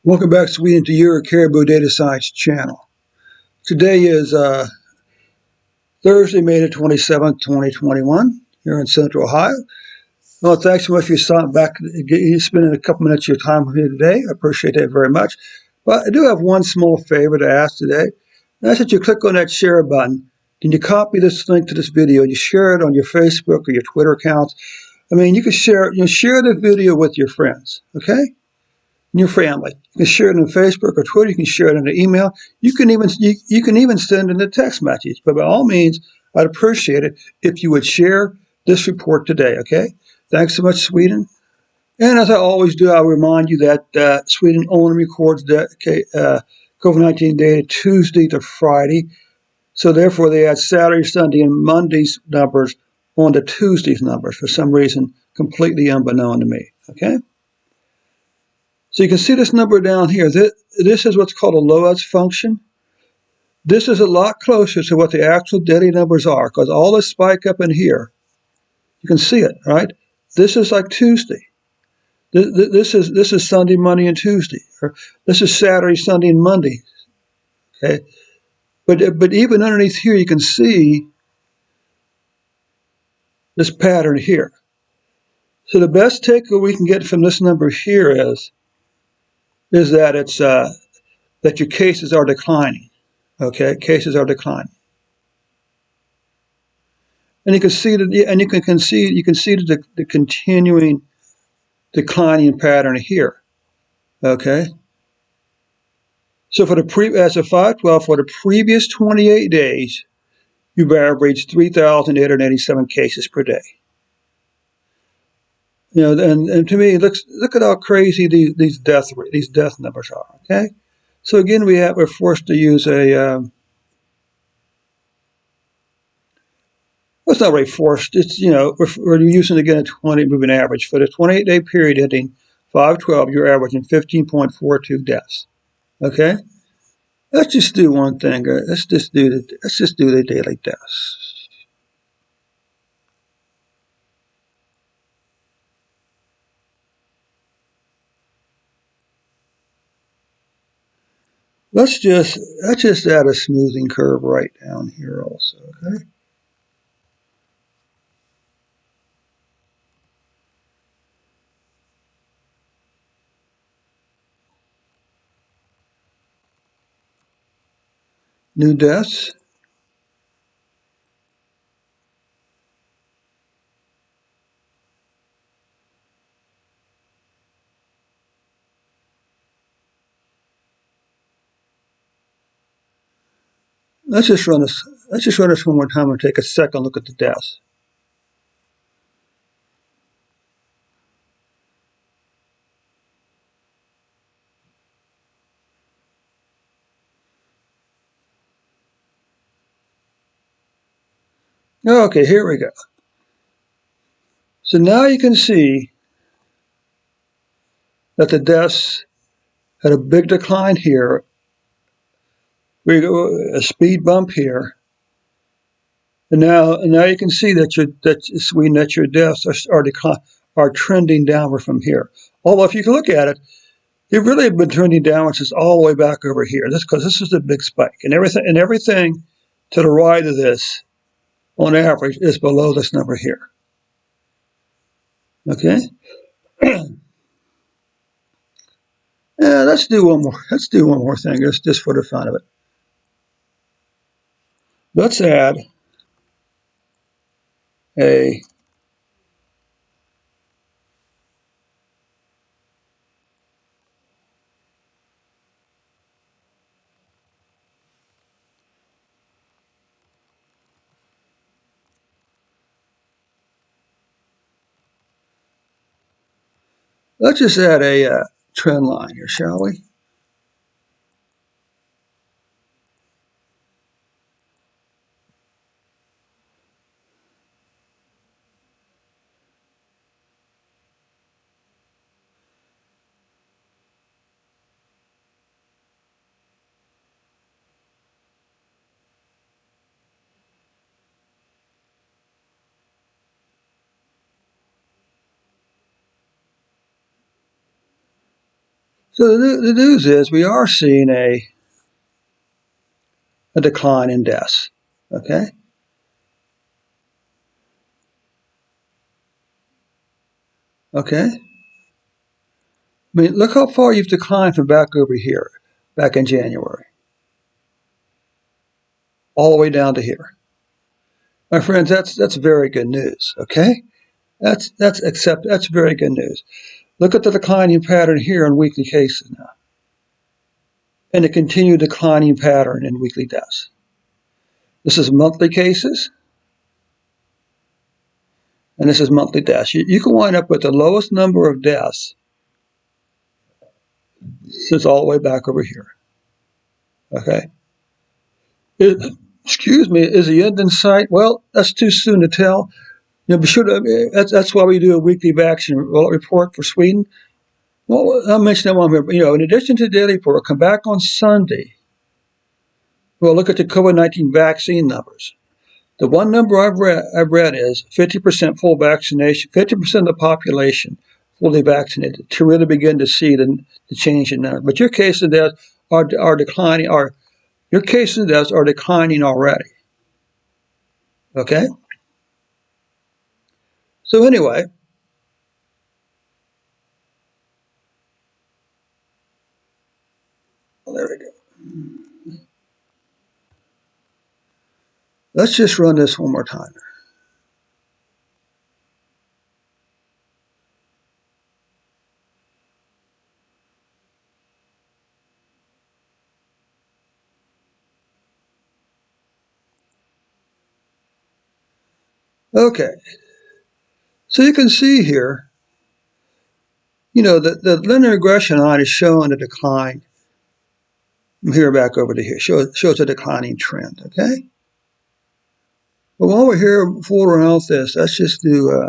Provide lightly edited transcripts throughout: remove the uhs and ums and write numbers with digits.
Welcome back, Sweden, to your Caribou Data Science channel. Today is Thursday, May the 27th, 2021, here in Central Ohio. Well, thanks so much for stopping back, spending a couple minutes of your time with me today. I appreciate that very much. But I do have one small favor to ask today. And that's that you click on that share button. Can you copy this link to this video and you share it on your Facebook or your Twitter accounts? I mean, you can share the video with your friends, okay? Your family. You can share it on Facebook or Twitter. You can share it in an email. You can even send in a text message. But by all means, I'd appreciate it if you would share this report today. Okay. Thanks so much, Sweden. And as I always do, I'll remind you that Sweden only records COVID-19 data Tuesday to Friday. So therefore, they add Saturday, Sunday, and Monday's numbers onto Tuesday's numbers for some reason, completely unbeknown to me. Okay. So you can see this number down here. This is what's called a low-edge function. This is a lot closer to what the actual daily numbers are because all this spike up in here, you can see it, right? This is like Tuesday. This is Sunday, Monday, and Tuesday. Or this is Saturday, Sunday, and Monday. Okay, but even underneath here, you can see this pattern here. So the best takeaway we can get from this number here is that it's that your cases are declining. Okay, cases are declining. And you can see that, and you can see the continuing declining pattern here. Okay. So for as of 5/12, for the previous 28 days, you've averaged 3,887 cases per day. You know, and to me, look at how crazy these death numbers are. Okay. So again, we're forced to use a well, it's not really forced. It's, we're using again a 20 moving average. For the 28-day period ending 5/12, you're averaging 15.42 deaths. Okay? Let's just do one thing. Let's just do the daily deaths. Let's just add a smoothing curve right down here also, okay? New deaths. Let's just run this one more time and take a second look at the deaths. Okay, here we go. So now you can see that the deaths had a big decline here. We go a speed bump here. And now you can see that your deaths are trending downward from here. Although if you can look at it, they've really been trending downwards just all the way back over here. That's because this is the big spike, and everything to the right of this, on average, is below this number here. Okay. Yeah, let's do one more. Let's do one more thing, just for the fun of it. Let's add a trend line here, shall we? So the news is we are seeing a decline in deaths. Okay. Okay. I mean, look how far you've declined from back over here, back in January, all the way down to here. My friends, that's very good news. Okay. That's very good news. Look at the declining pattern here in weekly cases now, and the continued declining pattern in weekly deaths. This is monthly cases, and this is monthly deaths. You can wind up with the lowest number of deaths since all the way back over here. Okay. Excuse me, is the end in sight? Well, that's too soon to tell. Be sure to, that's why we do a weekly vaccine report for Sweden. Well, I'll mention that one here. In addition to the daily report, come back on Sunday. We'll look at the COVID-19 vaccine numbers. The one number I've read is 50% full vaccination, 50% of the population fully vaccinated to really begin to see the change in numbers. But your cases of death are declining. Your cases of deaths are declining already. Okay. So anyway, there we go. Let's just run this one more time. Okay. So you can see here, the linear regression line is showing a decline from here back over to here. Shows a declining trend. Okay. But while we're here fooling around with this, let's just do.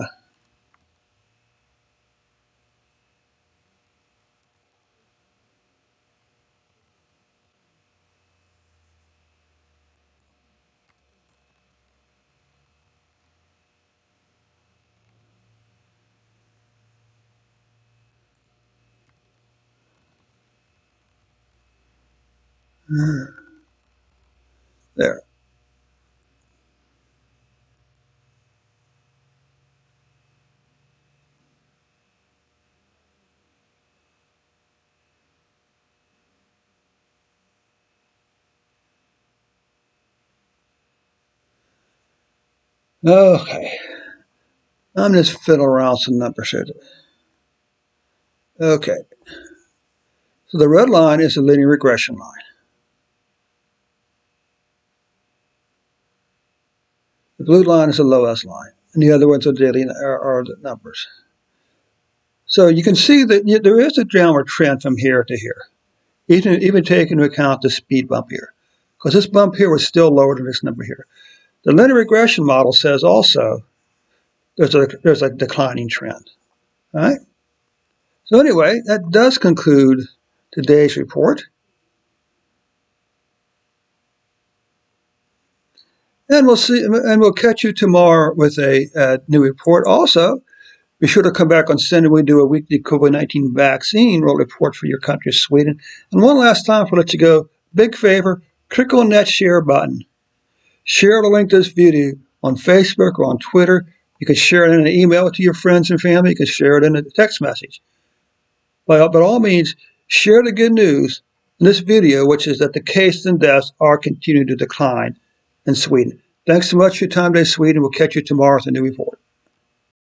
There. Okay. I'm just fiddling around some numbers here. Okay. So the red line is the linear regression line. The blue line is the lowest line, and the other ones are daily are the numbers. So you can see that there is a downward trend from here to here, even taking into account the speed bump here, because this bump here was still lower than this number here. The linear regression model says also there's a declining trend. All right. So anyway, that does conclude today's report. And we'll catch you tomorrow with a new report. Also, be sure to come back on Sunday. We do a weekly COVID-19 vaccine report for your country, Sweden. And one last time before I let you go, big favor, click on that share button. Share the link to this video on Facebook or on Twitter. You can share it in an email to your friends and family. You can share it in a text message. By all means, share the good news in this video, which is that the cases and deaths are continuing to decline in Sweden. Thanks so much for your time today, Sweden. We'll catch you tomorrow with a new report.